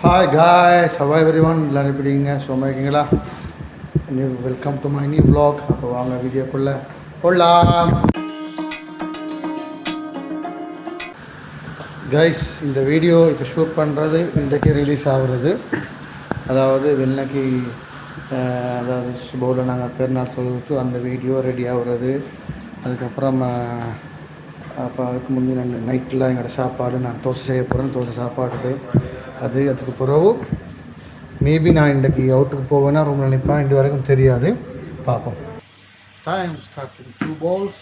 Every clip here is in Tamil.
Hi guys, how are everyone? எல்லாரும் எப்படி இருக்கீங்க? சும்மா இருக்கீங்களா? Welcome to my new vlog. அப்போ வாங்க வீடியோக்குள்ள போகலாம். கைஸ், இந்த வீடியோ இப்போ ஷூட் பண்ணுறது இன்றைக்கு ரிலீஸ் ஆகுறது. அதாவது வெள்ளைக்கு அதாவது சுபோவில் நாங்கள் பெருநாள் சொல்லிட்டு அந்த வீடியோ ரெடி ஆகுறது. அதுக்கப்புறம் அப்போ அதுக்கு முந்தைய நைட்டில் எங்களோட சாப்பாடு நான் தோசை செய்ய போகிறேன். தோசை சாப்பாடு அதுக்கு பிறகு மேபி நான் இன்றைக்கி அவுட்டுக்கு போவேன்னா ரூமில் நிற்பேன். இன்று வரைக்கும் தெரியாது, பார்ப்போம். Time starting 2 balls.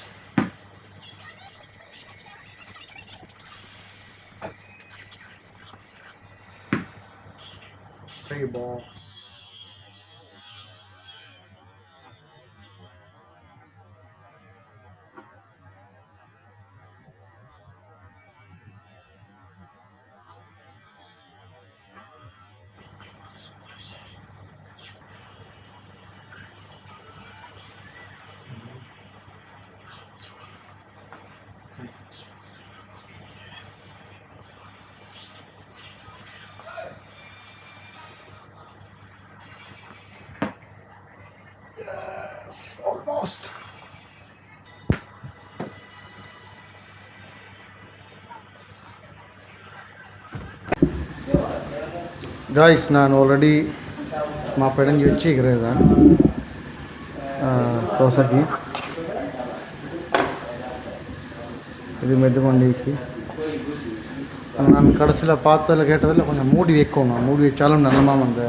Three ball. Yes, almost. Guys, நான் ஆல்ரெடி மாப்பிடைஞ்சி வச்சுக்கிறேன் தான் தோசைக்கு. இது மெதுவண்டிக்கு நான் கடைசியில் பார்த்ததில் கேட்டதில் கொஞ்சம் மூடி வைக்கணும். மூடி வச்சாலும் நல்லமா அந்த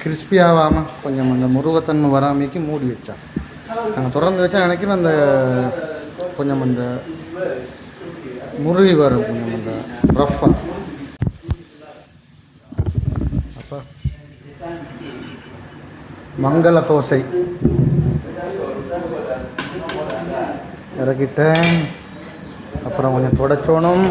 கிறிஸ்பி ஆகாமல் கொஞ்சம் அந்த முருகத்தன்மை வராமைக்கு மூடி வச்சா. நாங்கள் திறந்து வச்சா நினைக்கிறேன் அந்த கொஞ்சம் அந்த முருகி வரும், கொஞ்சம் அந்த ரஃப்பாக. அப்போ மங்கள தோசை இறக்கிட்டேன். அப்புறம் கொஞ்சம் துடைச்சோணும்.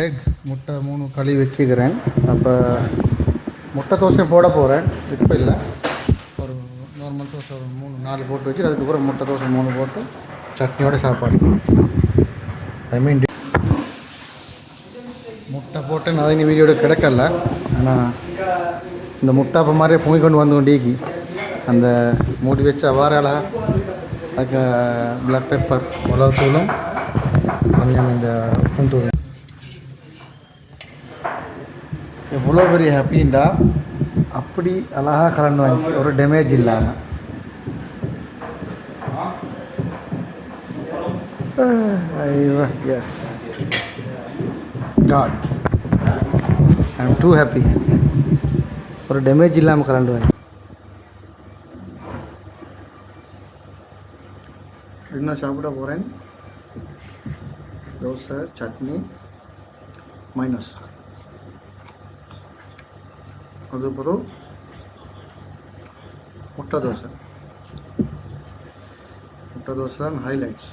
எக் முட்டை 3 கழுவி வச்சுக்கிறேன். அப்போ முட்டை தோசை போட போகிறேன். இப்போ இல்லை, ஒரு நார்மல் தோசை ஒரு 3-4 போட்டு வச்சு அதுக்கப்புறம் முட்டை தோசை 3 போட்டு சட்னியோட சாப்பாடு. ஐ மீன் முட்டை போட்டு நான் இனி வீடியோட கிடைக்கல. ஆனால் இந்த முட்டை அப்போ மாதிரியே பொங்கி கொண்டு வந்து கொண்டீக்கி அந்த மூடி வச்சு அவ்வாறால அதுக்கு பிளாக் பெப்பர் மிளகுத்தூளும் கொஞ்சம் இந்த உப்பும் தூள். எவ்வளோ பெரிய ஹாப்பின்டா, அப்படி அழகாக கலந்து வந்துச்சு, ஒரு டேமேஜ் இல்லாமல். Yes God, I am too happy. ஒரு டேமேஜ் இல்லாமல் கலந்து வந்து. என்ன சாப்பிட போகிறேன்? Dosa, chutney, minus. அதுக்கப்புறம் முட்டை தோசை. முட்டை தோசை தான் ஹைலைட்ஸ்.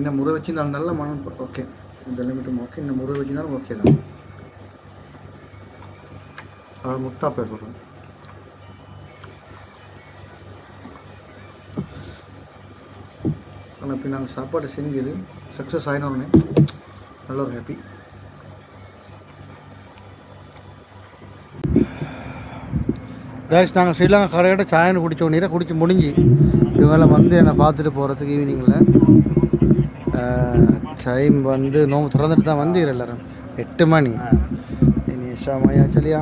இந்த முறை வச்சுருந்தாலும் நல்ல மனம். ஓகே, இந்த லிமிட்டும் ஓகே. இந்த முறை வச்சுருந்தாலும் ஓகே தான். அது முட்டை பேர் சொல்கிறேன். ஆனால் இப்போ நாங்கள் சாப்பாடு செஞ்சது சக்ஸஸ் ஆகினோடனே நல்ல ஒரு ஹாப்பி. கேஸ், நாங்கள் ஸ்ரீலங்கா கடையிட்ட சாயன்னு குடித்த நீரை குடிச்சு முடிஞ்சு இவங்கெல்லாம் வந்து என்னை பார்த்துட்டு போகிறதுக்கு ஈவினிங்கில் டைம் வந்து நோம்பு திறந்துட்டு தான் வந்து எல்லோரும் 8 மணி. இனி ஷாமையா சொல்லியா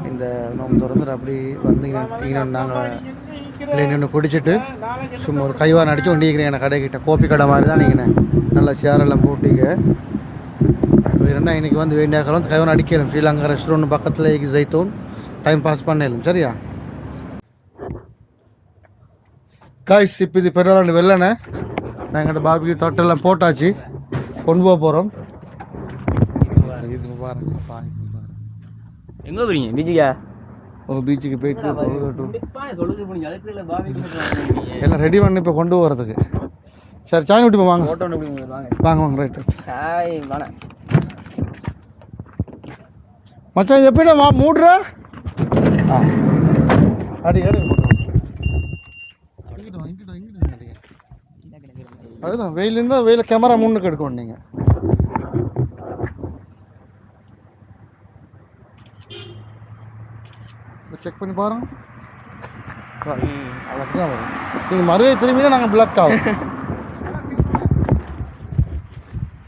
இந்த நோம்பு திறந்துட்டு அப்படி வந்தீங்கன்னா நாங்கள் இல்லை ஒன்று குடிச்சிட்டு சும்மா ஒரு கைவாரம் அடித்து கொண்டிருக்கிறேன். என் கடைக்கிட்ட கோப்பி கடை மாதிரி தான் நீங்கள் நல்லா சேரெல்லாம் போட்டிங்க. வேணுன்னா இன்றைக்கி வந்து வேண்டிய காலம் கைவாரம் அடிக்கலும். ஸ்ரீலங்கா ரெஸ்டாரண்ட் பக்கத்தில் ஜெய்தூன் டைம் பாஸ் பண்ணலும். சரியா காய்ஸ், இப்போ இது பெருநாள் வெள்ளனை நான் எங்கள்கிட்ட பாபிக்கு தொட்டெல்லாம் போட்டாச்சு, கொண்டு போக போகிறோம். இது பாருங்க, எங்கே போகிறீங்க? பீச்சுக்கா? பீச்சுக்கு போயிட்டு எல்லாம் ரெடி பண்ணி இப்போ கொண்டு போகிறதுக்கு. சரி, சாய் விட்டு வாங்க. வாங்க வாங்க, ரைட்டு. மச்சான் எப்படிடா மூடுறா ஆ அடி அதுதான் வெயில் இருந்தால் வெயில கேமரா முன்னுக்கு எடுக்கணும் நீங்கள். செக் பண்ணி பாருங்க. அதுக்கு தான் வரும். நீங்கள் மறுபடியும் திரும்பினா நாங்கள் பிளாக் ஆகும்.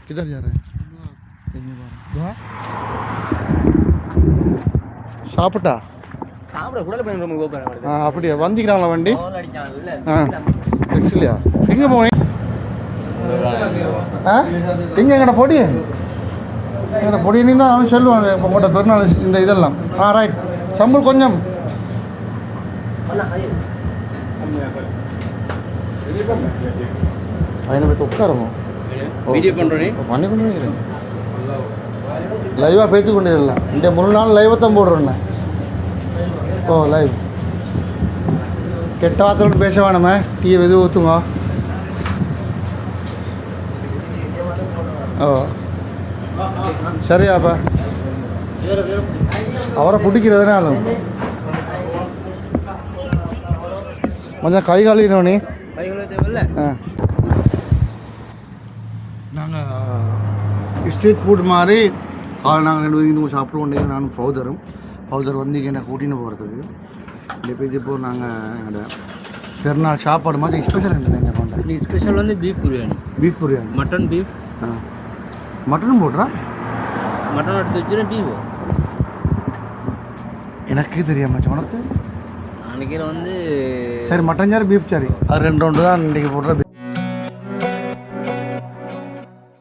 किधर जा रहे हैं? சாப்பிட்டா சாப்பிட கூட போய் ரொம்ப கோபம். அப்படியா வந்துக்கிறாங்களா வண்டி? ஆக்சுவலியா எங்கே போனேன்? எங்கட பொடி எங்கட பொடி நீ தான் அவன் சொல்லுவான் உங்கள்கிட்ட பெருநாள் இந்த இதெல்லாம். ரைட் சம்பள் கொஞ்சம் பையனை போய் உட்காரமோ வீடியோ பண்ணுறேன் பண்ணி கொண்டு இருக்கிறேன். லைவாக பேச்சு கொண்டு இருக்கலாம். இந்த 3 நாள் லைவை தான் போடுறேண்ணே. ஓ லைவ் கெட்ட வார்த்தையோடு பேச வேணுமே. டீயை வெது ஊற்றுங்க. ஓ சரியாப்பா அவரை பிடிக்கிறதுனாலும் கொஞ்சம் கை காலினோனே. நாங்கள் ஸ்ட்ரீட் ஃபுட் மாதிரி நாங்கள் 2 வீக்கு சாப்பிடுவோம். நானும் பவுதர் வந்து என்னை கூட்டின்னு போகிறதுக்கு இந்த பேஜ் இப்போ நாங்கள் எங்களோட பெருநாள் சாப்பாடு மாதிரி ஸ்பெஷல் என்ன எங்கள் கொண்டு ஸ்பெஷல் வந்து பீஃப் பிரியாணி மட்டன் பீஃப். மட்டனும் போடுறா? மட்டன் எடுத்து வச்சுருக்கேன். பீஃப் எனக்கே தெரியாம உனக்கு நினைக்கிறேன் வந்து சரி மட்டன் சாரி பீஃப் சாரி அது 2 தான் இன்றைக்கி போடுற